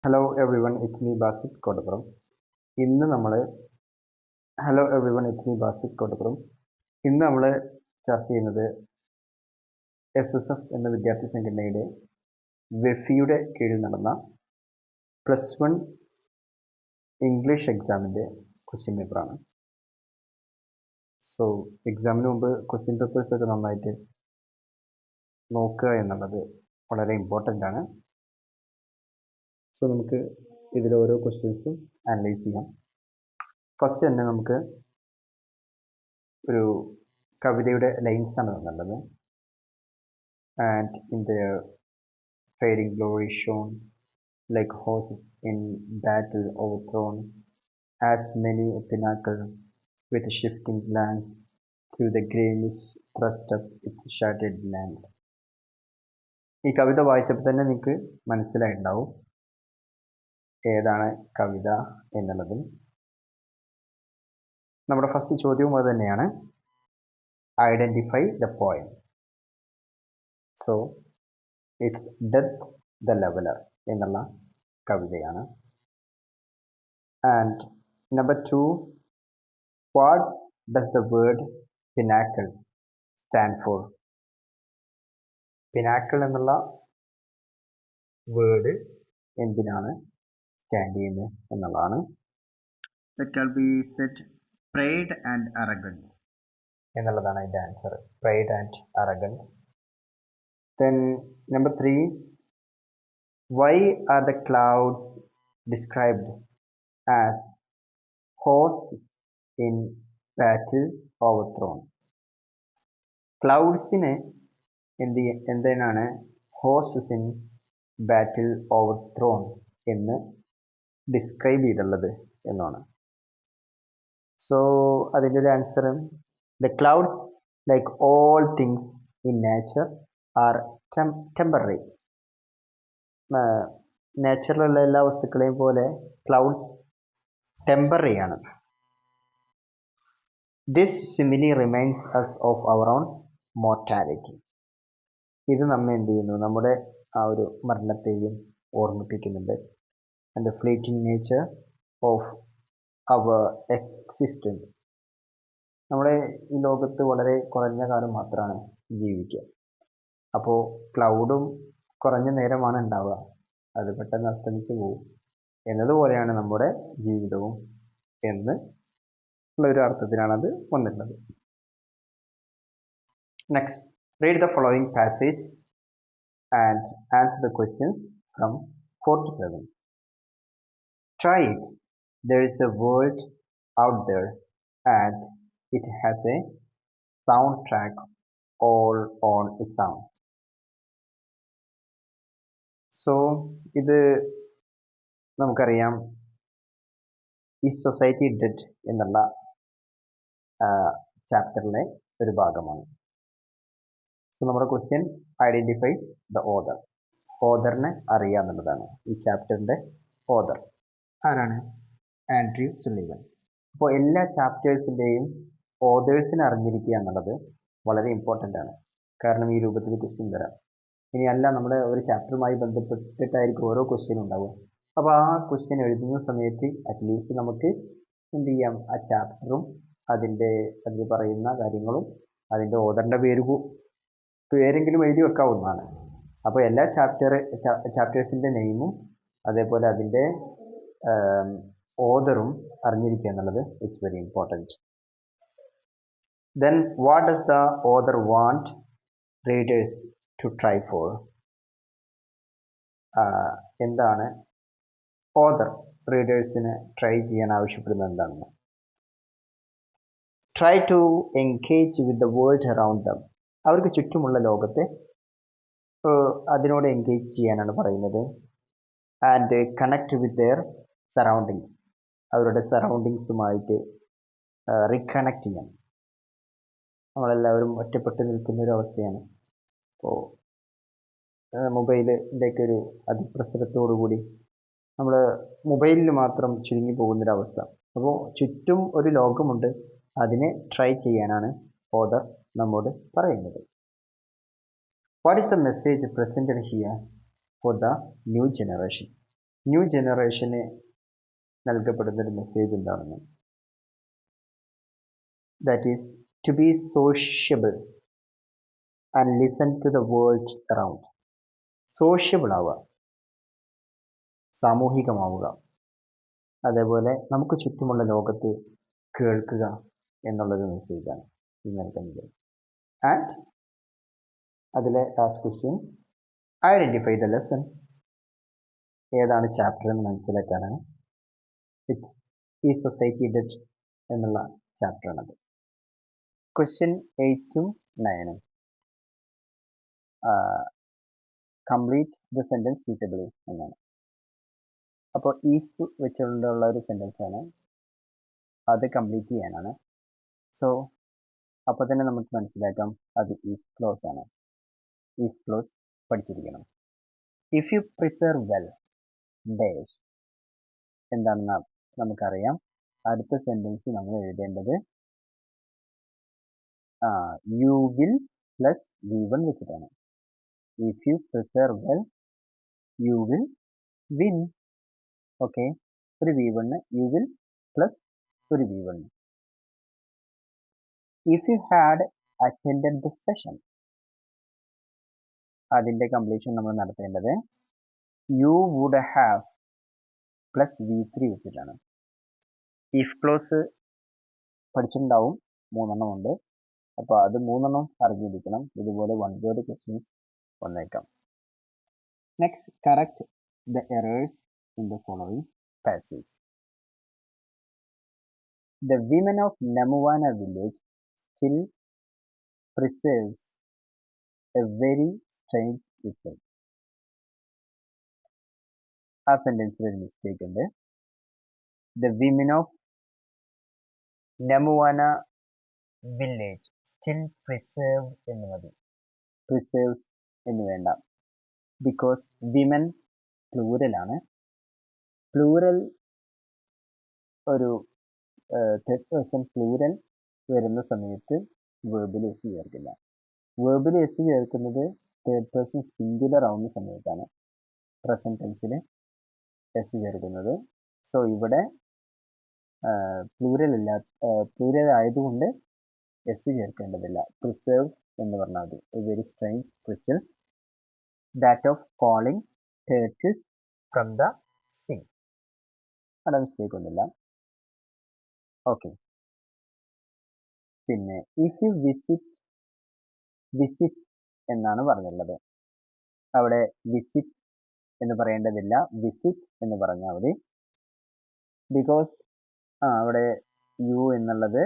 Hello every one it's me Basit Kottappuram ഇന്ന് നമ്മൾ hello every one it's me Basit Kottappuram ഇന്ന് നമ്മൾ ചർച്ച ചെയ്യുന്നത് SSF എന്ന വിദ്യാർത്ഥി സംഘടനയുടെ വെഫിയുടെ കീഴിൽ നടന്ന +1 ഇംഗ്ലീഷ് എക്സാമിൻ്റെ ക്വസ്റ്റ്യൻ പേപ്പറാണ്. സോ എക്സാമിന് മുമ്പ് ക്വസ്റ്റ്യൻ പേപ്പേഴ്സൊക്കെ നന്നായിട്ട് നോക്കുക എന്നുള്ളത് വളരെ ഇമ്പോർട്ടൻ്റ് ആണ്. സോ നമുക്ക് ഇതിൽ ഓരോ ക്വസ്റ്റ്യൻസും അനലൈസ് ചെയ്യാം. ഫസ്റ്റ് തന്നെ നമുക്ക് ഒരു കവിതയുടെ ലൈൻസ് ആണ് തന്നിട്ടുള്ളത്. And in the fading glory shone like horses in battle overthrown, as many a pinnacle with a shifting glance through the grey mist thrust up its shattered land. ഈ കവിത വായിച്ചപ്പോൾ തന്നെ നിങ്ങൾക്ക് മനസ്സിലായിട്ടുണ്ടാവും ഏതാണ് കവിത എന്നുള്ളത്. നമ്മുടെ ഫസ്റ്റ് ചോദ്യവും അത് തന്നെയാണ്, identify the poem. So it's death the leveller എന്നുള്ള കവിതയാണ്. And number 2, what does the word pinnacle stand for? Pinnacle എന്നുള്ള വേർഡ് എന്തിനാണ് സ്റ്റാൻഡ് ചെയ്യുന്നത് എന്നുള്ളതാണ്. That can be said pride and arrogance എന്നുള്ളതാണ് അതിൻ്റെ answer, pride and arrogance. Then number 3, why are the clouds described as hosts in battle overthrown? ക്ലൗഡ്സിനെ എന്തിനാണ് hostess in ബാറ്റിൽ ഓവർത്രോൺ എന്ന് describe ചെയ്തുള്ളത് എന്നാണ്. So അതിൻ്റെ ഒരു answer, the clouds like all things in nature are temporary. നേച്ചറിലുള്ള എല്ലാ വസ്തുക്കളെയും പോലെ ക്ലൗഡ്സ് ടെമ്പററി ആണ്. This simile reminds us of our own mortality. ഇത് നമ്മെ എന്ത് ചെയ്യുന്നു, നമ്മുടെ ആ ഒരു മരണത്തെയും ഓർമ്മിപ്പിക്കുന്നുണ്ട്. And the fleeting nature of our existence. നമ്മുടെ ഈ ലോകത്ത് വളരെ കുറഞ്ഞ കാലം മാത്രമാണ് ജീവിക്കുക. അപ്പോൾ ക്ലൗഡും കുറഞ്ഞ നേരമാണ് ഉണ്ടാവുക, അത് പെട്ടെന്ന് അസ്തമിച്ച് പോകും എന്നതുപോലെയാണ് നമ്മുടെ ജീവിതവും എന്ന് ഉള്ള ഒരു അർത്ഥത്തിലാണ് അത് വന്നിട്ടുള്ളത്. Next, read the following passage and answer the questions from 4 to 7. Try it. There is a world out there and it has a soundtrack all on its own. So ഇത് നമുക്കറിയാം ഈ സൊസൈറ്റി ഡെഡ് എന്നുള്ള ചാപ്റ്ററിലെ ഒരു ഭാഗമാണ്. So നമ്മുടെ question, identify the author. ഓതറിനെ അറിയാമെന്നുള്ളതാണ് ഈ ചാപ്റ്ററിൻ്റെ author. ആരാണ്? ആൻഡ്രൂ സുള്ളിവൻ. അപ്പോൾ എല്ലാ ചാപ്റ്റേഴ്സിൻ്റെയും ഓതേഴ്സിനെ അറിഞ്ഞിരിക്കുക എന്നുള്ളത് വളരെ ഇമ്പോർട്ടൻ്റ് ആണ്. കാരണം ഈ രൂപത്തിൽ ക്വസ്റ്റ്യൻ വരാം. ഇനി അല്ല, നമ്മുടെ ഒരു ചാപ്റ്ററുമായി ബന്ധപ്പെട്ടിട്ടായിരിക്കും ഓരോ ക്വസ്റ്റ്യൻ ഉണ്ടാവുക. അപ്പോൾ ആ ക്വസ്റ്റ്യൻ എഴുതുന്ന സമയത്ത് അറ്റ്ലീസ്റ്റ് നമുക്ക് എന്ത് ചെയ്യാം, ആ ചാപ്റ്ററും അതിൽ പറയുന്ന കാര്യങ്ങളും അതിൻ്റെ ഓതറിൻ്റെ പേരെങ്കിലും എഴുതി വെക്കാവുന്നതാണ്. അപ്പോൾ എല്ലാ ചാപ്റ്റേഴ്സിൻ്റെ നെയിമും അതേപോലെ അതിൻ്റെ ഓതറും അറിഞ്ഞിരിക്കുക എന്നുള്ളത് it's very important. Then what does the author want readers to try for? എന്താണ് ഓതർ റീഡേഴ്സിന് ട്രൈ ചെയ്യാൻ ആവശ്യപ്പെടുന്നത് എന്താണെന്ന്? Try to engage with the world around them. അവർക്ക് ചുറ്റുമുള്ള ലോകത്തെ അതിനോട് എൻഗേജ് ചെയ്യാനാണ് പറയുന്നത്. And connect with their surroundings. അവരുടെ സറൗണ്ടിങ്സുമായിട്ട് റീകണക്ട് ചെയ്യാൻ. നമ്മളെല്ലാവരും ഒറ്റപ്പെട്ട് നിൽക്കുന്ന ഒരു അവസ്ഥയാണ്. അപ്പോൾ മൊബൈലിൻ്റെയൊക്കെ ഒരു അതിപ്രസരത്തോടുകൂടി നമ്മൾ മൊബൈലിൽ മാത്രം ചുരുങ്ങി പോകുന്നൊരവസ്ഥ. അപ്പോൾ ചുറ്റും ഒരു ലോകമുണ്ട്, അതിനെ ട്രൈ ചെയ്യാനാണ് ഓതർ നമ്മോട് പറയുന്നത്. What is the message presented here for the new generation? New ജനറേഷന് നൽകപ്പെടുന്നൊരു മെസ്സേജ് എന്താണെന്ന്. That is to be sociable and listen to the world around. Sociable ആവുക, സാമൂഹികമാവുക, അതേപോലെ നമുക്ക് ചുറ്റുമുള്ള ലോകത്ത് കേൾക്കുക എന്നുള്ളൊരു മെസ്സേജാണ് ഇത് നൽകുന്നത്. ആൻഡ് അതിലെ last question, identify the lesson. ഏതാണ് ചാപ്റ്റർ എന്ന് മനസ്സിലാക്കാനാണ്. ഇറ്റ്സ് ഈ സൊസൈറ്റി ഡെറ്റ് എന്നുള്ള ചാപ്റ്ററാണത്. ക്വസ്റ്റ്യൻ 8ഉം 9ഉം കംപ്ലീറ്റ് ദ സെൻറ്റൻസ് സൂറ്റബിളി എന്നാണ്. അപ്പോൾ ഈഫ് വെച്ചുകൊണ്ടുള്ള ഒരു സെൻറ്റൻസ് ആണ്, അത് കംപ്ലീറ്റ് ചെയ്യാനാണ്. സോ അപ്പോൾ തന്നെ നമുക്ക് മനസ്സിലാക്കാം അത് ഈഫ് ക്ലോസ് ആണ്. ഈഫ് ക്ലോസ് പഠിച്ചിരിക്കണം. If you prepare well dash എന്താണെന്ന് നമുക്കറിയാം. അടുത്ത സെൻറ്റൻസ് നമ്മൾ എഴുതേണ്ടത് യു വിൽ പ്ലസ് V1 വെച്ചിട്ടാണ്. If you prepare well you will win. Okay, ഒരു V1 യു വിൽ പ്ലസ് ഒരു V1. If you had attended the session, അതിൻ്റെ കംപ്ലീഷൻ നമ്മൾ നടത്തേണ്ടത് you would have plus V3 വെച്ചിട്ടാണ്. ഇഫ് ക്ലോസ് പഠിച്ചിട്ടുണ്ടാവും, 3 ഉണ്ട്. അപ്പോൾ അത് 3 അറിഞ്ഞിരിക്കണം. ഇതുപോലെ 1 വേർഡ് ക്വസ്റ്റ്യൻസ് വന്നേക്കാം. Next, correct the errors in the following passage. The women of Namuwana village still preserves a very strange ritual. ആ സെൻറ്റൻസിൽ ഒരു മിസ്റ്റേക്ക് ഉണ്ട്. The women of Namuwana village still preserve എന്ന് മതി, preserves എന്ന് വേണ്ട. ബിക്കോസ് വിമൻ പ്ലൂരലാണ്. Plural ഒരു third person plural വരുന്ന സമയത്ത് വേർബിൽ എസ് ചേർക്കില്ല. വേർബിൽ എസ് ചേർക്കുന്നത് തേർഡ് പേഴ്സൺ സിംഗുലർ ആവുന്ന സമയത്താണ് പ്രസൻറ്റ് ടെൻസിൽ എസ് ചേർക്കുന്നത്. സോ ഇവിടെ പ്ലൂരൽ ആയതുകൊണ്ട് എസ് ചേർക്കേണ്ടതില്ല. പ്രിസേർവ് എന്ന് പറഞ്ഞാൽ മതി. A very strange ritual that of calling turtles from the sea. അവിടെ മിസ്റ്റേക്ക് ഒന്നുമില്ല. ഓക്കെ, പിന്നെ ഇഫ് യു വിസിറ്റ് എന്നാണ് പറഞ്ഞുള്ളത്. അവിടെ വിസിറ്റ് എന്ന് പറയേണ്ടതില്ല, വിസിറ്റ് എന്ന് പറഞ്ഞാൽ മതി. ബിക്കോസ് അവിടെ യു എന്നുള്ളത്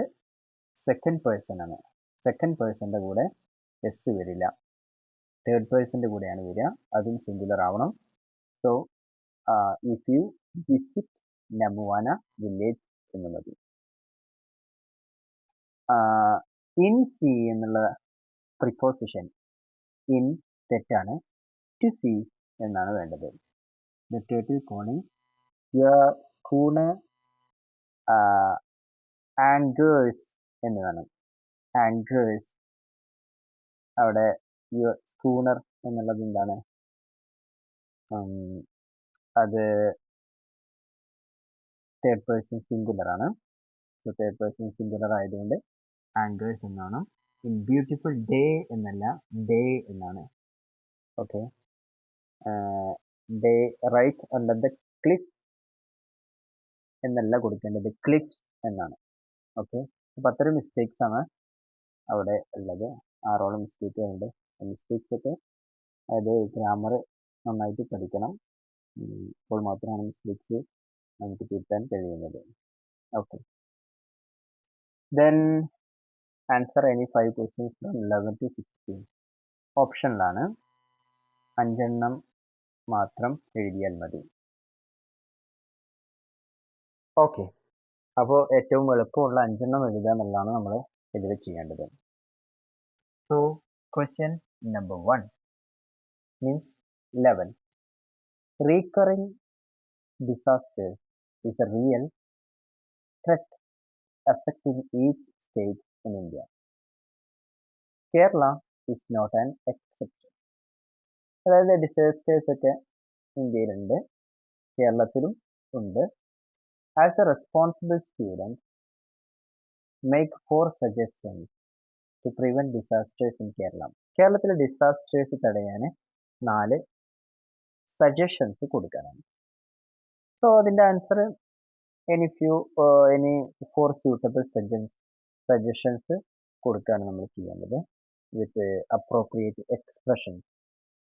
സെക്കൻഡ് പേഴ്സൺ ആണ്. സെക്കൻഡ് പേഴ്സൻ്റെ കൂടെ എസ് വരില്ല, തേർഡ് പേഴ്സൻ്റെ കൂടെയാണ് വരിക. അതും സിംഗുലർ ആവണം. So if you visit Namuana village എന്ന് മതി. ഇൻ സി എന്നുള്ള പ്രിപ്പോസിഷൻ ഇൻ തെറ്റാണ്. ടു സി എന്നാണ് വേണ്ടത്. The turtle calling your schooner anchors എന്ന് വേണം. ആങ്കേഴ്സ്, അവിടെ യുവർ സ്കൂണർ എന്നുള്ളത് എന്താണ്? അത് തേർഡ് പേഴ്സൺ സിംഗുലർ ആണ്. സോ തേർഡ് പേഴ്സൺ സിംഗുലർ ആയതുകൊണ്ട് ആങ്കേഴ്സ് എന്നാണ്. ഇൻ ബ്യൂട്ടിഫുൾ ഡേ എന്നല്ല, ഡേ എന്നാണ്. Okay, day right under the cliff എന്നല്ല കൊടുക്കേണ്ടത്, ക്ലിപ്സ് എന്നാണ്. ഓക്കെ, അപ്പോൾ അത്തരം മിസ്റ്റേക്സ് ആണ് അവിടെ ഉള്ളത്. 6ഓളം മിസ്റ്റേക്കുകളുണ്ട്. മിസ്റ്റേക്സ് ഒക്കെ അതായത് ഗ്രാമർ നന്നായിട്ട് പഠിക്കണം. ഇപ്പോൾ മാത്രമാണ് മിസ്റ്റേക്സ് നമുക്ക് തിരുത്താൻ കഴിയുന്നത്. Okay, then answer any 5 questions from 11 to 16. ഓപ്ഷനിലാണ്. 5 മാത്രം എഴുതിയാൽ മതി. ഓക്കെ, അപ്പോൾ ഏറ്റവും എളുപ്പമുള്ള 5 എഴുതുക എന്നുള്ളതാണ് നമ്മൾ ഇതിൽ ചെയ്യേണ്ടത്. So question number 1 means 11. Recurring disaster is a real threat affecting each state in India. Kerala is not an exception. അതായത് ഡിസാസ്റ്റേഴ്സ് ഒക്കെ ഇന്ത്യയിലുണ്ട്. കേരളത്തിലും ഉണ്ട്. As a responsible student make 4 suggestions to prevent disasters in Kerala. കേരളത്തിലെ disasters തടയാൻ 4 suggestions കൊടുക്കാനാണ്. So അതിൻ്റെ answer any 4 suitable suggestions കൊടുക്കുകയാണ് നമ്മൾ ചെയ്യുന്നത് വിത്ത് അപ്രോപ്രിയേറ്റ് എക്സ്പ്രഷൻ.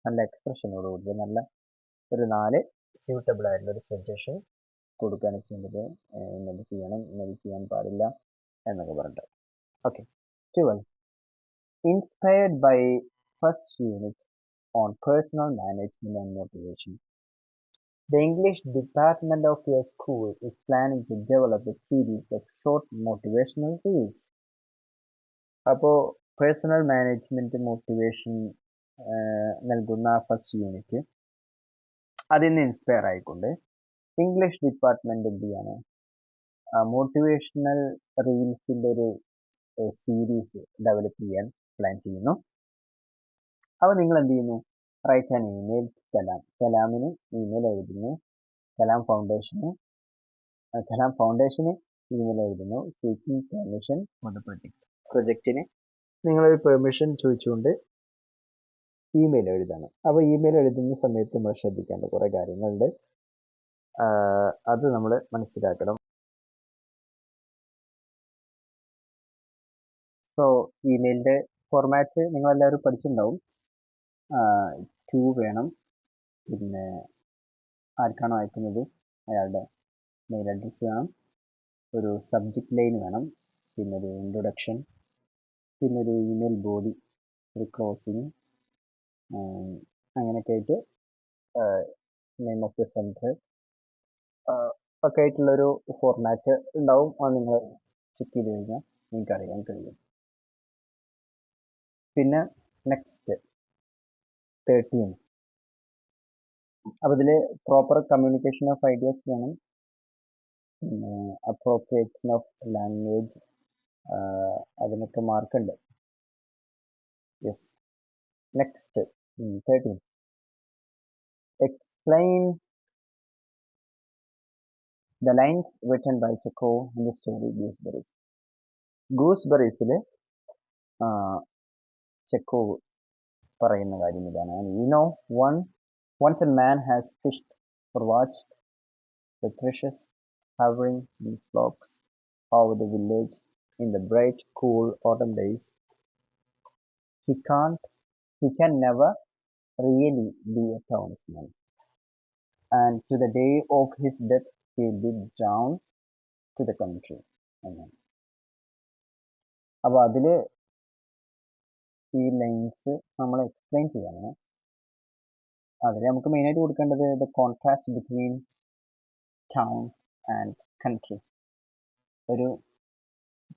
നല്ല എക്സ്പ്രഷനോടുകൂടി നല്ല ഒരു 4 സ്യൂട്ടബിൾ ആയിട്ടുള്ള ഒരു സജഷൻ കൊടുക്കുകയാണ് ചെയ്യുന്നത്. ഇന്നത് ചെയ്യണം, ഇന്നത് ചെയ്യാൻ പാടില്ല എന്നൊക്കെ പറഞ്ഞിട്ട്. Okay. 12. Inspired by first unit on personal management and motivation. The English department of your school is planning to develop a series of short motivational reels. അപ്പോൾ പേഴ്സണൽ മാനേജ്മെൻറ്റ് മോട്ടിവേഷൻ നൽകുന്ന ഫസ്റ്റ് യൂണിറ്റ് അതിൽ നിന്ന് inspire ആയിക്കൊണ്ട് English department എന്ത് ചെയ്യാണ്, motivational റീൽസിൻ്റെ ഒരു series develop ചെയ്യാൻ plan ചെയ്യുന്നു. അപ്പോൾ നിങ്ങൾ എന്ത് ചെയ്യുന്നു, റൈറ്റ് ആൻ ഇമെയിൽ കലാമിന് ഇമെയിൽ എഴുതുന്നു, കലാം ഫൗണ്ടേഷന് ഇമെയിൽ എഴുതുന്നു, സീക്കിംഗ് പെർമിഷൻ ഫോർ ദ പ്രൊജക്റ്റിന് നിങ്ങളൊരു പെർമിഷൻ ചോദിച്ചുകൊണ്ട് ഇമെയിൽ എഴുതാണ്. അപ്പോൾ ഇമെയിൽ എഴുതുന്ന സമയത്ത് നമ്മൾ ശ്രദ്ധിക്കേണ്ട കുറേ കാര്യങ്ങളുണ്ട്, അത് നമ്മൾ മനസ്സിലാക്കണം. സോ ഇമെയിലിൻ്റെ ഫോർമാറ്റ് നിങ്ങളെല്ലാവരും പഠിച്ചിട്ടുണ്ടാവും. ടു വേണം, പിന്നെ ആർക്കാണോ അയക്കുന്നത് അയാളുടെ മെയിൽ അഡ്രസ്സ് വേണം, ഒരു സബ്ജക്റ്റ് ലൈൻ വേണം, പിന്നെ ഒരു ഇൻട്രൊഡക്ഷൻ, പിന്നെ ഒരു ഇമെയിൽ ബോഡി, ഒരു ക്ലോസിങ്, അങ്ങനെയൊക്കെ ആയിട്ട് നെയിം ഓഫ് ദ സെൻറ്റർ ഒക്കെ ആയിട്ടുള്ളൊരു ഫോർമാറ്റ് ഉണ്ടാവും. അത് നിങ്ങൾ ചെക്ക് ചെയ്ത് കഴിഞ്ഞാൽ നിങ്ങൾക്ക് അറിയാൻ കഴിയും. പിന്നെ നെക്സ്റ്റ് 13. അപ്പോൾ ഇതിൽ പ്രോപ്പർ കമ്മ്യൂണിക്കേഷൻ ഓഫ് ഐഡിയാസ് വേണം, പിന്നെ അപ്രോപ്രിയേഷൻ ഓഫ് ലാംഗ്വേജ്, അതിനൊക്കെ മാർക്കുണ്ട്. Yes. Next 13. Explain the lines written by Chekhov in the story Gooseberries. ഗൂസ്ബെറീസിൽ ചെക്കോവ് പറയുന്ന കാര്യം ഇതാണ്. once a man has fished or watched the thrushes hovering in flocks over the village in the bright, cool autumn days, he can never really be a townsman, and to the day of his death he will be down to the country. അപ്പോൾ അതിൽ ഈ lines നമ്മൾ explain ചെയ്യണം. അതിൽ നമുക്ക് മെയിനായിട്ട് കൊടുക്കേണ്ടത് the contrast between town and country. ഒരു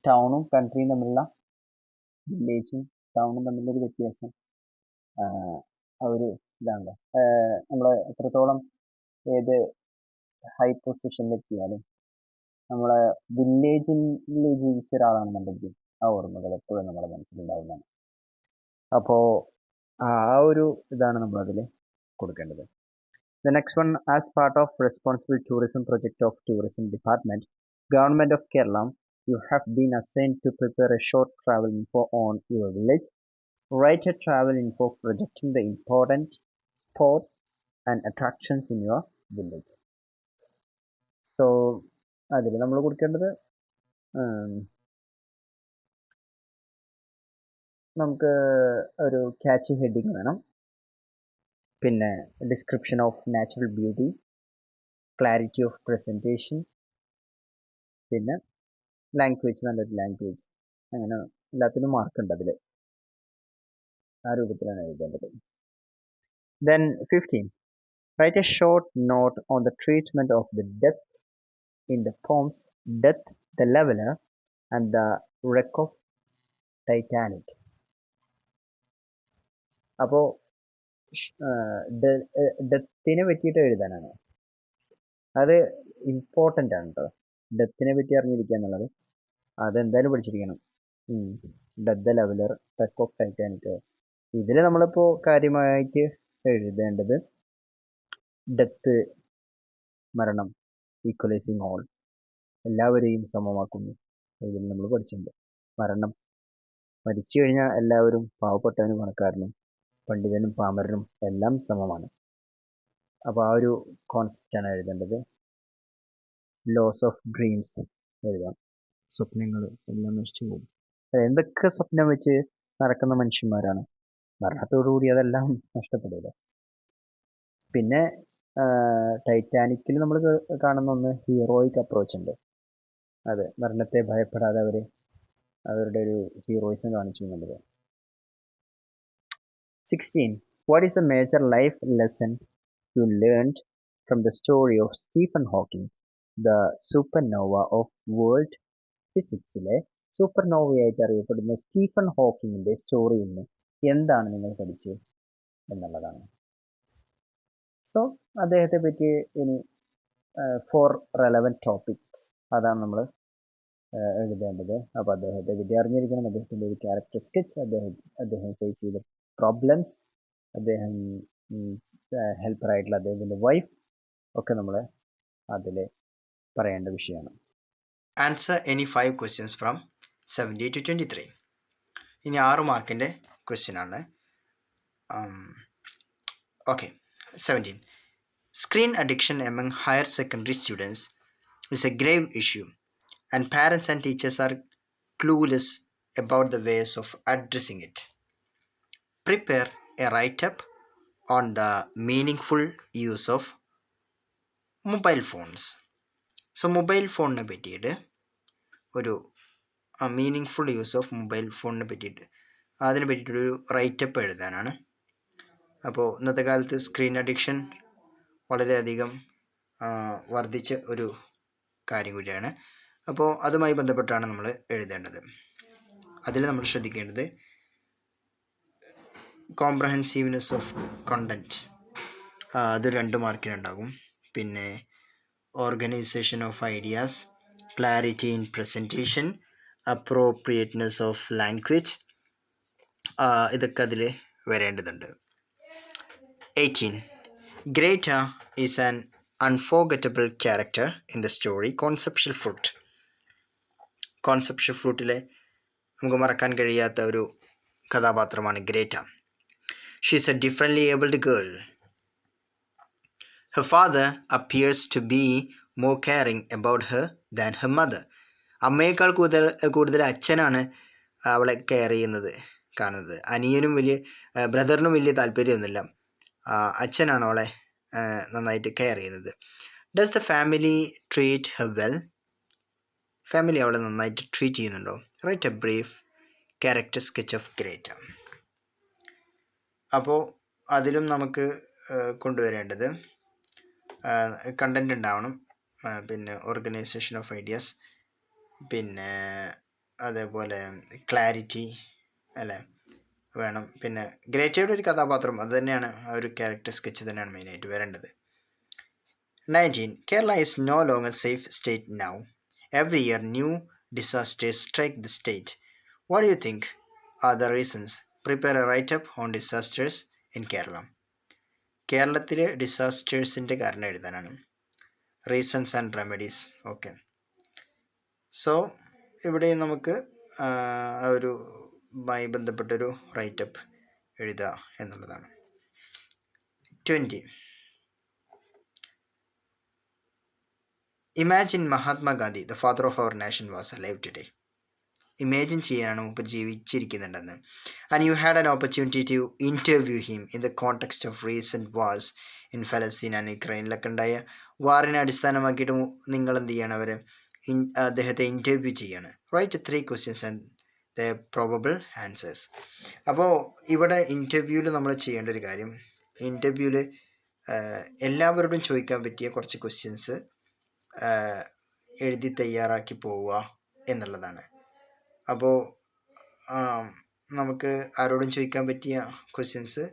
ടൗണും കൺട്രിയും തമ്മിലുള്ള, വില്ലേജും ടൗണും തമ്മിലൊരു വ്യത്യാസം ഒരു ഇതാണല്ലോ. നമ്മൾ എത്രത്തോളം ഏത് ഹൈ പൊസിഷനിലെത്തിയാലും നമ്മളെ വില്ലേജിൽ ജീവിച്ച ഒരാളാണെന്നുണ്ടെങ്കിൽ ആ ഓർമ്മകൾ എപ്പോഴും നമ്മുടെ മനസ്സിലുണ്ടാവുന്നതാണ്. അപ്പോൾ ആ ഒരു ഇതാണ് നമ്മളതിൽ കൊടുക്കേണ്ടത്. The next one, as part of responsible tourism project of tourism department, Government of Kerala, you have been assigned to prepare a short travel info on your village. Write a travel info projecting the important spots and attractions in your village. So അതിൽ നമ്മൾ കൊടുക്കേണ്ടത് നമുക്ക് ഒരു catch heading വേണം, പിന്നെ description of natural beauty, clarity of presentation, പിന്നെ language, നല്ലൊരു language, അങ്ങനെ എല്ലാത്തിനും മാർക്കുണ്ട് അതിൽ. ആ രൂപത്തിലാണ് എഴുതേണ്ടത്. Then 15. Write a short note on the treatment of the death in the poems Death, the Leveler and the Wreck of Titanic. അപ്പോൾ ഡെത്തിനെ പറ്റിയിട്ട് എഴുതാനാണ്. അത് ഇമ്പോർട്ടൻ്റ് ആണ് കേട്ടോ, ഡെത്തിനെ പറ്റി അറിഞ്ഞിരിക്കുക എന്നുള്ളത്. അതെന്തായാലും പഠിച്ചിരിക്കണം. Death the leveller, wreck of Titanic. ഇതിൽ നമ്മളിപ്പോൾ കാര്യമായിട്ട് എഴുതേണ്ടത് ഡെത്ത് മരണം ഈക്വലൈസിങ് ഓൾ, എല്ലാവരെയും സമമാക്കുന്നു. ഇതിൽ നമ്മൾ പഠിച്ചിട്ടുണ്ട്. മരിച്ചു കഴിഞ്ഞാൽ എല്ലാവരും പാവപ്പെട്ടവനും പണക്കാരനും പണ്ഡിതനും പാമരനും എല്ലാം സമമാണ്. അപ്പോൾ ആ ഒരു കോൺസെപ്റ്റാണ് എഴുതേണ്ടത്. ലോസ് ഓഫ് ഡ്രീംസ് എഴുതാം. സ്വപ്നങ്ങൾ എല്ലാം നശിച്ചു പോകും. എന്തൊക്കെ സ്വപ്നം വെച്ച് നടക്കുന്ന മനുഷ്യന്മാരാണ്, മരണത്തോടുകൂടി അതെല്ലാം നഷ്ടപ്പെടുക. പിന്നെ ടൈറ്റാനിക്കിൽ നമ്മൾ കാണുന്ന ഒന്ന് ഹീറോയിക് അപ്രോച്ച് ഉണ്ട്. അതെ, മരണത്തെ ഭയപ്പെടാതെ അവരുടെ ഒരു ഹീറോയിസം കാണിച്ചു എന്നുള്ളത്. 16. What is a major life lesson you learned from the story of Stephen Hawking, the supernova of world physics-ലെ സൂപ്പർനോവയായിട്ട് അറിയപ്പെടുന്ന സ്റ്റീഫൻ ഹോക്കിങ്ങിൻ്റെ സ്റ്റോറിയിൽ നിന്ന് എന്താണ് നിങ്ങൾ പഠിച്ചത് എന്നുള്ളതാണ്. സോ അദ്ദേഹത്തെ പറ്റി ഇനി 4 റെലവൻറ്റ് ടോപ്പിക്സ് അതാണ് നമ്മൾ എഴുതേണ്ടത്. അപ്പോൾ അദ്ദേഹത്തെ പറ്റി അറിഞ്ഞിരിക്കണം. അദ്ദേഹത്തിൻ്റെ ഒരു ക്യാരക്ടർ സ്കെച്ച്, അദ്ദേഹം ഫേസ് ചെയ്ത പ്രോബ്ലംസ്, അദ്ദേഹം ഹെൽപ്പറായിട്ടുള്ള അദ്ദേഹത്തിൻ്റെ വൈഫ് ഒക്കെ നമ്മൾ അതിൽ പറയേണ്ട വിഷയമാണ്. Answer any 5 questions from 70 to 23. ഇനി 6 മാർക്കിൻ്റെ ക്വസ്റ്റ്യൻ ആണ്. Okay, 17. Screen addiction among higher secondary students is a grave issue, and parents and teachers are clueless about the ways of addressing it. Prepare a write-up on the meaningful use of mobile phones. So mobile ഫോണിനെ പറ്റിയിട്ട് ഒരു meaning use of mobile ഫോണിനെ പറ്റിയിട്ട് അതിനെ പറ്റിയിട്ടൊരു writeup എഴുതാനാണ്. അപ്പോൾ ഇന്നത്തെ കാലത്ത് സ്ക്രീൻ അഡിക്ഷൻ വളരെയധികം വർദ്ധിച്ച ഒരു കാര്യം കൂടിയാണ്. അപ്പോൾ അതുമായി ബന്ധപ്പെട്ടാണ് നമ്മൾ എഴുതേണ്ടത്. അതിൽ നമ്മൾ ശ്രദ്ധിക്കേണ്ടത് കോംപ്രഹെൻസീവ്നെസ് ഓഫ് കണ്ടൻറ്റ്, അത് 2 മാർക്കിനുണ്ടാകും. പിന്നെ organisation of ideas, clarity in presentation, appropriateness of language, ഇതൊക്കെ അതിൽ വരേണ്ടതുണ്ട്. 18. Greta is an unforgettable character in the story conceptual fruit. Conceptual ഫ്രൂട്ടിലെ നമുക്ക് മറക്കാൻ കഴിയാത്ത ഒരു കഥാപാത്രമാണ് Greta. She is a differently abled girl. Her father appears to be more caring about her than her mother. അമ്മയേക്കാൾ കൂടുതൽ അച്ഛനാണ് അവളെ കെയർ ചെയ്യുന്നത് കാണുന്നത്. അനിയനും ബ്രദറിനും വലിയ താല്പര്യമൊന്നുമില്ല. അച്ഛനാണ് അവളെ നന്നായിട്ട് കെയർ ചെയ്യുന്നത്. Does the family treat her well? Family അവളെ നന്നായിട്ട് ട്രീറ്റ് ചെയ്യുന്നുണ്ടോ? Write a brief character sketch of Greta. അപ്പോൾ അതിലും നമുക്ക് കൊണ്ടുവരേണ്ടത് കണ്ടൻറ് ഉണ്ടാവണം, പിന്നെ ഓർഗനൈസേഷൻ ഓഫ് ഐഡിയാസ്, പിന്നെ അതേപോലെ ക്ലാരിറ്റി അല്ലേ വേണം. പിന്നെ ഗ്രേറ്റയുടെ ഒരു കഥാപാത്രം അത് തന്നെയാണ്, ആ ഒരു ക്യാരക്ടർ സ്കെച്ച് തന്നെയാണ് മെയിനായിട്ട് വരേണ്ടത്. 19. Kerala is no longer safe state now. Every year new disasters strike the state. What do you think are the reasons? Prepare a write-up on disasters in Kerala. കേരളത്തിലെ ഡിസാസ്റ്റേഴ്സിൻ്റെ കാരണം എഴുതാനാണ്. Reasons and remedies. Okay, so ഇവിടെ നമുക്ക് മായി ബന്ധപ്പെട്ടൊരു writeup എഴുതുക എന്നുള്ളതാണ്. 20. Imagine Mahatma Gandhi, the father of our nation, was alive today. Imagine ചെയ്യാനാണ് മുമ്പ് ജീവിച്ചിരിക്കുന്നുണ്ടെന്ന്. And you had an opportunity to interview him in the context of recent wars in ഫലസ്തീൻ ആൻഡ് യുക്രൈനിലൊക്കെ ഉണ്ടായ വാറിനെ അടിസ്ഥാനമാക്കിയിട്ട് നിങ്ങൾ എന്ത് ചെയ്യണം, അദ്ദേഹത്തെ ഇൻ്റർവ്യൂ ചെയ്യാണ്. Write 3 questions and the probable answers. അപ്പോൾ ഇവിടെ ഇൻ്റർവ്യൂവിൽ നമ്മൾ ചെയ്യേണ്ട ഒരു കാര്യം, ഇൻ്റർവ്യൂവിൽ എല്ലാവരോടും ചോദിക്കാൻ പറ്റിയ കുറച്ച് ക്വസ്റ്റ്യൻസ് എഴുതി തയ്യാറാക്കി പോവുക എന്നുള്ളതാണ്. അപ്പോൾ നമുക്ക് ആരോടും ചോദിക്കാൻ പറ്റിയ ക്വസ്റ്റ്യൻസ്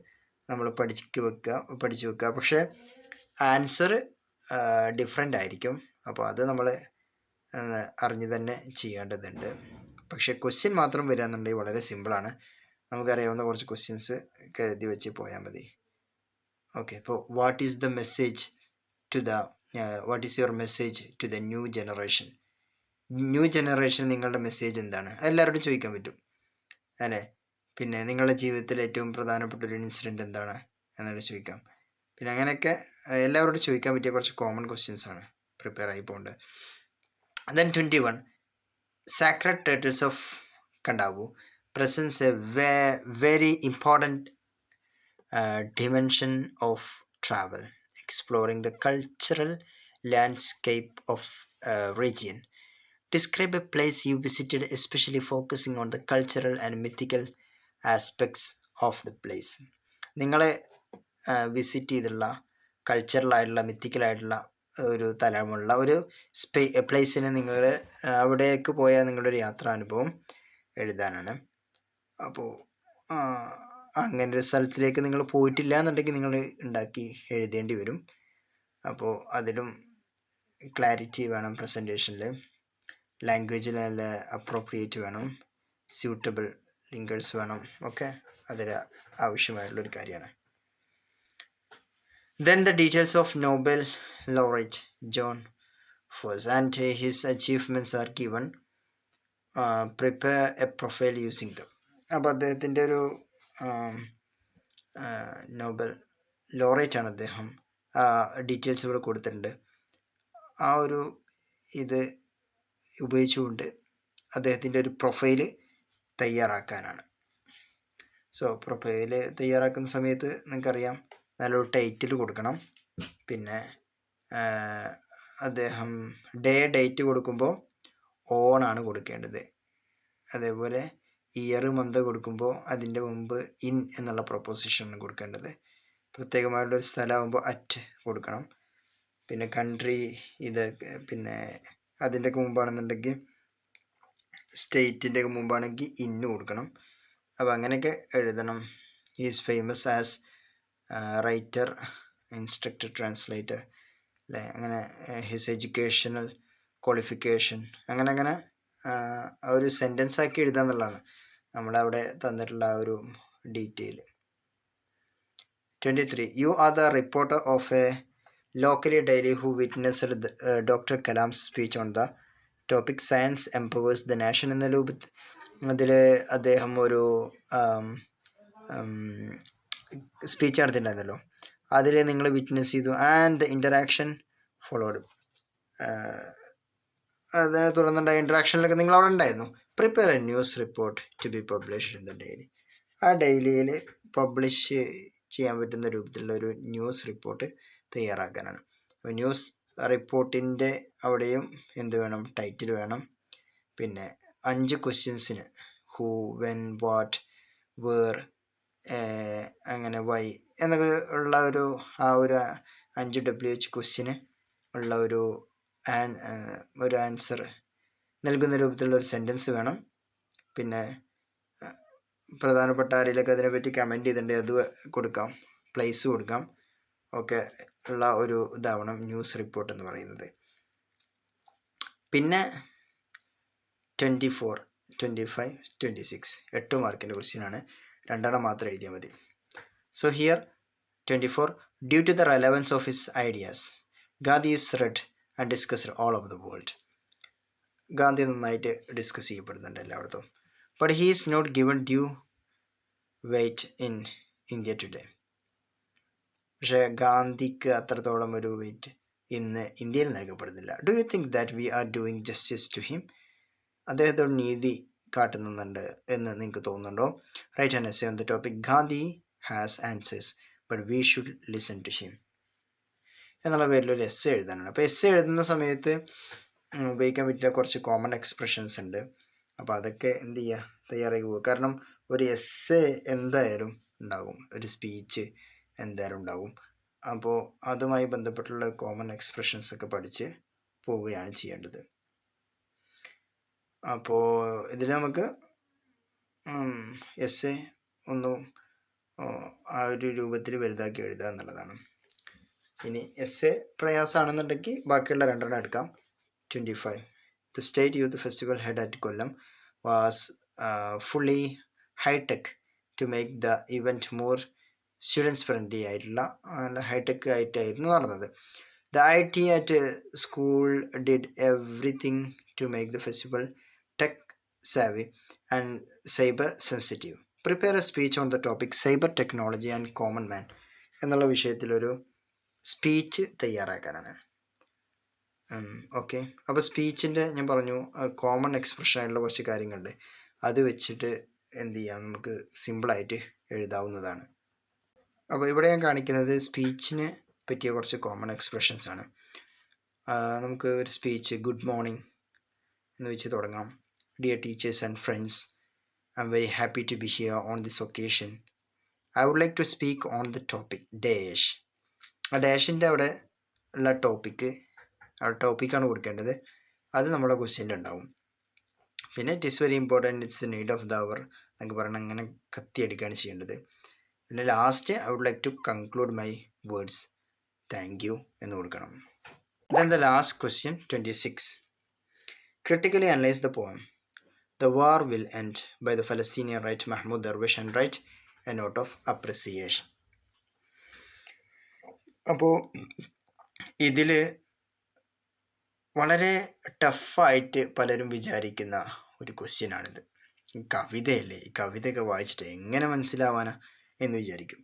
നമ്മൾ പഠിച്ചു വെക്കുക. പക്ഷേ ആൻസർ ഡിഫറെൻ്റ് ആയിരിക്കും. അപ്പോൾ അത് നമ്മൾ അറിഞ്ഞ് തന്നെ ചെയ്യേണ്ടതുണ്ട്. പക്ഷേ ക്വസ്റ്റ്യൻ മാത്രം വരികയെന്നുണ്ടെങ്കിൽ വളരെ സിമ്പിളാണ്. നമുക്കറിയാവുന്ന കുറച്ച് ക്വസ്റ്റ്യൻസ് കരുതി വെച്ച് പോയാൽ മതി. ഓക്കെ, ഇപ്പോൾ what is the message to the what is your message to the new generation? New generation നിങ്ങളുടെ മെസ്സേജ് എന്താണ്? എല്ലാവരോടും ചോദിക്കാൻ പറ്റും അല്ലേ? പിന്നെ നിങ്ങളുടെ ജീവിതത്തിൽ ഏറ്റവും പ്രധാനപ്പെട്ട ഒരു ഇൻസിഡൻറ്റ് എന്താണ് എന്നൊക്കെ ചോദിക്കാം. പിന്നെ അങ്ങനെയൊക്കെ എല്ലാവരോടും ചോദിക്കാൻ പറ്റിയ കുറച്ച് കോമൺ ക്വസ്റ്റ്യൻസ് ആണ് പ്രിപ്പയർ ആയി പോകേണ്ടത്. Then 21 sacred titles of Kandavu presents a very important dimension of travel, exploring the cultural landscape of a region. Describe a place you visited, especially focusing on the cultural and mythical aspects of the place. നിങ്ങളെ visit ചെയ്തുള്ള കൾച്ചറലായിട്ടുള്ള മിത്തിക്കലായിട്ടുള്ള ഒരു തലമുള്ള ഒരു പ്ലേസിന് നിങ്ങൾ അവിടേക്ക് പോയ നിങ്ങളുടെ ഒരു യാത്രാനുഭവം എഴുതാനാണ്. അപ്പോൾ അങ്ങനെ ഒരു സ്ഥലത്തിലേക്ക് നിങ്ങൾ പോയിട്ടില്ല എന്നുണ്ടെങ്കിൽ നിങ്ങൾ ഉണ്ടാക്കി എഴുതേണ്ടി വരും. അപ്പോൾ അതിലും ക്ലാരിറ്റി വേണം, പ്രസൻറ്റേഷനിൽ ലാംഗ്വേജിൽ നല്ല അപ്രോപ്രിയേറ്റ് വേണം, സ്യൂട്ടബിൾ ലിങ്കേഴ്സ് വേണം, ഒക്കെ അതിൽ ആവശ്യമായിട്ടുള്ളൊരു കാര്യമാണ്. Then the details of Nobel laureate John Foss and his achievements are given. Prepare a profile using them. അപ്പോൾ അദ്ദേഹത്തിൻ്റെ ഒരു നോബൽ ലോറേറ്റ് ആണ് അദ്ദേഹം. ഡീറ്റെയിൽസ് ഇവിടെ കൊടുത്തിട്ടുണ്ട്. ആ ഒരു ഇത് ഉപയോഗിച്ചുകൊണ്ട് അദ്ദേഹത്തിൻ്റെ ഒരു പ്രൊഫൈല് തയ്യാറാക്കാനാണ്. സോ പ്രൊഫൈല് തയ്യാറാക്കുന്ന സമയത്ത് നിങ്ങൾക്കറിയാം നല്ലൊരു ടൈറ്റിൽ കൊടുക്കണം. പിന്നെ അദ്ദേഹം ഡേറ്റ് കൊടുക്കുമ്പോൾ ഓണാണ് കൊടുക്കേണ്ടത്. അതേപോലെ ഇയർ മന്ത് കൊടുക്കുമ്പോൾ അതിൻ്റെ മുമ്പ് ഇൻ എന്നുള്ള പ്രൊപ്പോസിഷനാണ് കൊടുക്കേണ്ടത്. പ്രത്യേകമായിട്ടുള്ളൊരു സ്ഥലമാകുമ്പോൾ അറ്റ് കൊടുക്കണം. പിന്നെ കൺട്രി ഇത് പിന്നെ അതിൻ്റെയൊക്കെ മുമ്പാണെന്നുണ്ടെങ്കിൽ സ്റ്റേറ്റിൻ്റെ മുമ്പാണെങ്കിൽ ഇന്ന് കൊടുക്കണം. അപ്പോൾ അങ്ങനെയൊക്കെ എഴുതണം. Is famous as writer, instructor, translator അല്ലേ, അങ്ങനെ ഹിസ് എഡ്യൂക്കേഷണൽ ക്വാളിഫിക്കേഷൻ, അങ്ങനെ ആ ഒരു സെൻറ്റൻസ് ആക്കി എഴുതുക എന്നുള്ളതാണ് നമ്മളവിടെ തന്നിട്ടുള്ള ആ ഒരു detail. 23 you are the reporter of A locally daily who witnessed Dr. Kalam's speech on the topic Science Empowers the Nation എന്ന രൂപത്തിൽ അതിൽ അദ്ദേഹം ഒരു സ്പീച്ച് നടത്തിയിട്ടുണ്ടായിരുന്നല്ലോ, അതിൽ നിങ്ങൾ വിറ്റ്നസ് ചെയ്തു. ആൻഡ് ദ ഇൻ്ററാക്ഷൻ ഫോളോഡ്, അതിനെ തുടർന്നുണ്ടായ ഇൻറ്ററാക്ഷനിലൊക്കെ നിങ്ങൾ അവിടെ ഉണ്ടായിരുന്നു. Prepare a news report to be published in the daily. ആ ഡെയിലിയിൽ പബ്ലിഷ് ചെയ്യാൻ പറ്റുന്ന രൂപത്തിലുള്ള ഒരു ന്യൂസ് റിപ്പോർട്ട് തയ്യാറാക്കാനാണ്. ന്യൂസ് റിപ്പോർട്ടിൻ്റെ അവിടെയും എന്ത് വേണം, ടൈറ്റിൽ വേണം. പിന്നെ 5 ക്വസ്റ്റ്യൻസിന് ഹൂ, വെൻ, വാട്ട്, വേർ, അങ്ങനെ വൈ എന്നൊക്കെ ഉള്ള ഒരു ആ ഒരു 5 WH ക്വസ്റ്റ്യന് ഉള്ള ഒരു ആൻസർ നൽകുന്ന രൂപത്തിലുള്ള ഒരു സെൻറ്റൻസ് വേണം. പിന്നെ പ്രധാനപ്പെട്ട ആരെങ്കിലൊക്കെ അതിനെപ്പറ്റി കമൻറ്റ് ചെയ്തിട്ടുണ്ടെങ്കിൽ അത് കൊടുക്കാം, പ്ലേസ് കൊടുക്കാം, ഒക്കെ ഉള്ള ഒരു ഇതാവണം ന്യൂസ് റിപ്പോർട്ട് എന്ന് പറയുന്നത്. പിന്നെ 24, 25, 26 8 മാർക്കിൻ്റെ ക്വസ്റ്റ്യനാണ്. 2 മാത്രം എഴുതിയാൽ മതി. So here 24 due to the relevance of his ideas Gandhi is read and discussed all over the world. Gandhi നന്നായിട്ട് ഡിസ്കസ് ചെയ്യപ്പെടുന്നുണ്ട് എല്ലായിടത്തും. But he is not given due weight in India today. പക്ഷേ ഗാന്ധിക്ക് അത്രത്തോളം ഒരു വെയിറ്റ് ഇന്ന് ഇന്ത്യയിൽ നൽകപ്പെടുന്നില്ല. Do you think that we are doing justice to him? അദ്ദേഹത്തോട് നീതി കാട്ടുന്നുണ്ട് എന്ന് നിങ്ങൾക്ക് തോന്നുന്നുണ്ടോ? Write an essay on the topic Gandhi has answers but we should listen to him എന്നുള്ള പേരിലൊരു എസ്സേ എഴുതാനാണ്. അപ്പോൾ എസ്സേ എഴുതുന്ന സമയത്ത് ഉപയോഗിക്കാൻ പറ്റിയ കുറച്ച് കോമൺ എക്സ്പ്രഷൻസ് ഉണ്ട്. അപ്പോൾ അതൊക്കെ എന്ത് ചെയ്യുക, തയ്യാറാക്കി പോകുക. കാരണം ഒരു എസ്സേ എന്തായാലും ഉണ്ടാകും, ഒരു സ്പീച്ച് എന്തായാലും ഉണ്ടാകും. അപ്പോൾ അതുമായി ബന്ധപ്പെട്ടുള്ള കോമൺ എക്സ്പ്രഷൻസ് ഒക്കെ പഠിച്ച് പോവുകയാണ് ചെയ്യേണ്ടത്. അപ്പോൾ ഇതിൽ നമുക്ക് എസ്സേ ഒന്നും ആ ഒരു രൂപത്തിൽ വലുതാക്കി എഴുതുക എന്നുള്ളതാണ്. ഇനി എസ്സേ പ്രയാസമാണെന്നുണ്ടെങ്കിൽ ബാക്കിയുള്ള 2 എടുക്കാം. 25 the state youth festival held at Kollam was fully hi-tech to make the event more students friendly ആയിട്ടുള്ള ഹൈടെക് ആയിട്ടായിരുന്നു നടന്നത്. The IT at school did everything to make the festival tech savvy and cyber sensitive. Prepare a speech on the topic cyber technology and common man എന്നുള്ള വിഷയത്തിലൊരു speech തയ്യാറാക്കാനാണ്. Okay, അപ്പോൾ സ്പീച്ചിൻ്റെ ഞാൻ പറഞ്ഞു common expression ആയിട്ടുള്ള കുറച്ച് കാര്യങ്ങളുണ്ട്, അത് വെച്ചിട്ട് എന്ത് ചെയ്യാം, നമുക്ക് സിമ്പിളായിട്ട് എഴുതാവുന്നതാണ്. അപ്പോൾ ഇവിടെ ഞാൻ കാണിക്കുന്നത് സ്പീച്ചിന് പറ്റിയ കുറച്ച് കോമൺ എക്സ്പ്രഷൻസ് ആണ്. നമുക്ക് ഒരു സ്പീച്ച് ഗുഡ് മോർണിംഗ് എന്ന് വെച്ച് തുടങ്ങാം. Dear teachers and friends, I am very happy to be here on this occasion. I would like to speak on the topic dash. ആ ഡാഷിൻ്റെ അവിടെ ഉള്ള ടോപ്പിക്കാണ് കൊടുക്കേണ്ടത്, അത് നമ്മുടെ ക്വസ്റ്റ്യനിൽ ഉണ്ടാവും. പിന്നെ it is very important, it's the need of the hour എന്നൊക്കെ പറഞ്ഞാൽ അങ്ങനെ കത്തിയടിക്കുകയാണ് ചെയ്യേണ്ടത്. പിന്നെ last I would like to conclude my words, thank you എന്ന് കൊടുക്കണം. Then the last question, 26. Critically analyze the poem. The war will end by the Palestinian writer Mahmoud Darwish and write a note of appreciation. അപ്പോൾ ഇതിൽ വളരെ ടഫായിട്ട് പലരും വിചാരിക്കുന്ന ഒരു ക്വസ്റ്റ്യനാണിത്. കവിതയല്ലേ, ഈ കവിതയൊക്കെ വായിച്ചിട്ട് എങ്ങനെ മനസ്സിലാവാനാ എന്ന് വിചാരിക്കും.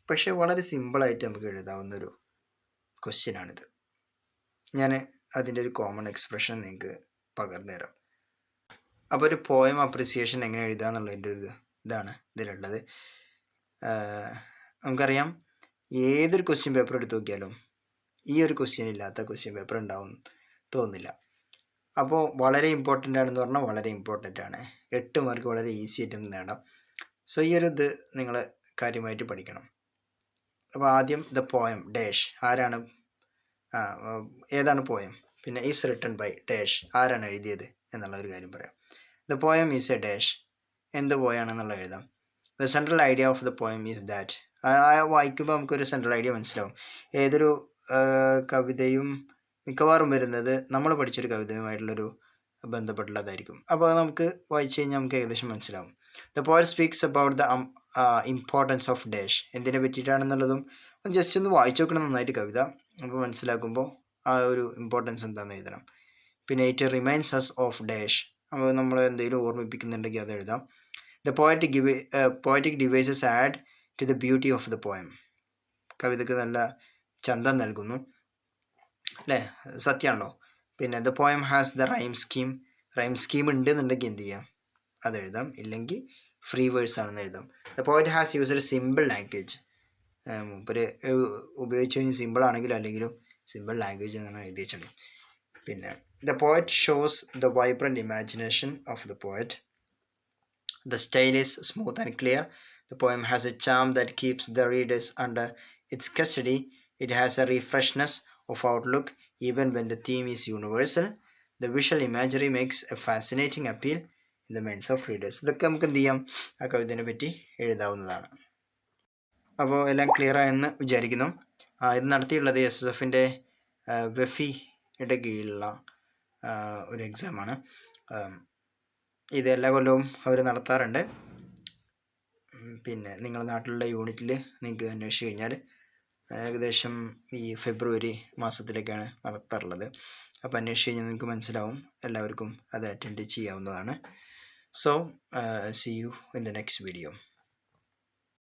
പക്ഷെ വളരെ സിമ്പിളായിട്ട് നമുക്ക് എഴുതാവുന്നൊരു ക്വസ്റ്റ്യനാണിത്. ഞാൻ അതിൻ്റെ ഒരു കോമൺ എക്സ്പ്രഷൻ നിങ്ങൾക്ക് പകർന്നു തരാം. അപ്പോൾ ഒരു പോയം അപ്രിസിയേഷൻ എങ്ങനെ എഴുതുക എന്നുള്ളതിൻ്റെ ഒരു ഇതാണ് ഇതിലുള്ളത്. നമുക്കറിയാം, ഏതൊരു ക്വസ്റ്റ്യൻ പേപ്പർ എടുത്ത് നോക്കിയാലും ഈ ഒരു ക്വസ്റ്റ്യൻ ഇല്ലാത്ത ക്വസ്റ്റ്യൻ പേപ്പർ ഉണ്ടാവും തോന്നുന്നില്ല. അപ്പോൾ വളരെ ഇമ്പോർട്ടൻ്റ് ആണെന്ന് പറഞ്ഞാൽ വളരെ ഇമ്പോർട്ടൻ്റ് ആണ്. 8 മാർക്ക് വളരെ ഈസി ആയിട്ട് നേടാം. സോ ഈ ഒരു ഇത് നിങ്ങൾ കാര്യമായിട്ട് പഠിക്കണം. അപ്പോൾ ആദ്യം ദ പോയം ഡാഷ്, ആരാണ് ഏതാണ് പോയം, പിന്നെ ഈസ് റിട്ടൺ ബൈ ഡാഷ്, ആരാണ് എഴുതിയത് എന്നുള്ള ഒരു കാര്യം പറയാം. The poem is A dash, എന്ത് പോയാണെന്നുള്ളത് എഴുതാം. The central idea of the poem is that. വായിക്കുമ്പോൾ നമുക്കൊരു സെൻട്രൽ ഐഡിയ മനസ്സിലാവും. ഏതൊരു കവിതയും മിക്കവാറും വരുന്നത് നമ്മൾ പഠിച്ചൊരു കവിതയുമായിട്ടുള്ളൊരു ബന്ധപ്പെട്ടുള്ളതായിരിക്കും. അപ്പോൾ അത് നമുക്ക് വായിച്ചു കഴിഞ്ഞാൽ നമുക്ക് ഏകദേശം മനസ്സിലാവും. The poet speaks about the importance of dash, എന്തിനെ പറ്റിയിട്ടാണെന്നുള്ളതും ജസ്റ്റ് ഒന്ന് വായിച്ചു നോക്കണം നന്നായിട്ട് കവിത. അപ്പോൾ മനസ്സിലാക്കുമ്പോൾ ആ ഒരു ഇമ്പോർട്ടൻസ് എന്താണെന്ന് എഴുതണം. പിന്നെ it reminds us of dash, അപ്പോൾ നമ്മൾ എന്തെങ്കിലും ഓർമ്മിപ്പിക്കുന്നുണ്ടെങ്കിൽ അത് എഴുതാം. The poetic devices add to the beauty of the poem, കവിതയ്ക്ക് നല്ല ചന്തം നൽകുന്നു അല്ലേ, സത്യമാണല്ലോ. പിന്നെ the poem has the rhyme scheme ഉണ്ട് എന്നുണ്ടെങ്കിൽ എന്ത് ചെയ്യാം, അത് എഴുതാം. ഇല്ലെങ്കിൽ ഫ്രീ വേഴ്സ് ആണെന്ന് എഴുതാം. The poet has used simple language, മൂപ്പര് ഉപയോഗിച്ച് കഴിഞ്ഞാൽ സിമ്പിൾ ആണെങ്കിലും അല്ലെങ്കിലും സിമ്പിൾ ലാംഗ്വേജ് എന്നാണ് എഴുതി വെച്ചത്. പിന്നെ the poet shows the vibrant imagination of the poet. The style is smooth and clear. The poem has a charm that keeps the readers under its custody. It has a refreshness of outlook even when the theme is universal. The visual imagery makes a fascinating appeal in the minds of readers. ഇതൊക്കെ നമുക്ക് എന്ത് ചെയ്യാം, ആ കവിതയെ പറ്റി എഴുതാവുന്നതാണ്. അപ്പോൾ എല്ലാം ക്ലിയർ ആയെന്ന് വിചാരിക്കുന്നു. ഇത് നടത്തിയുള്ളത് SSFൻ്റെ വെഫിയുടെ കീഴിലുള്ള ഒരു എക്സാമാണ്. ഇത് എല്ലാ കൊല്ലവും അവർ നടത്താറുണ്ട്. പിന്നെ നിങ്ങളുടെ നാട്ടിലുള്ള യൂണിറ്റിൽ നിങ്ങൾക്ക് അന്വേഷിച്ച് കഴിഞ്ഞാൽ ഏകദേശം ഈ ഫെബ്രുവരി മാസത്തിലേക്കാണ് നടത്താറുള്ളത്. അപ്പോൾ അന്വേഷിച്ച് കഴിഞ്ഞാൽ നിങ്ങൾക്ക് മനസ്സിലാവും, എല്ലാവർക്കും അത് അറ്റൻഡ് ചെയ്യാവുന്നതാണ്. So see you in the next video.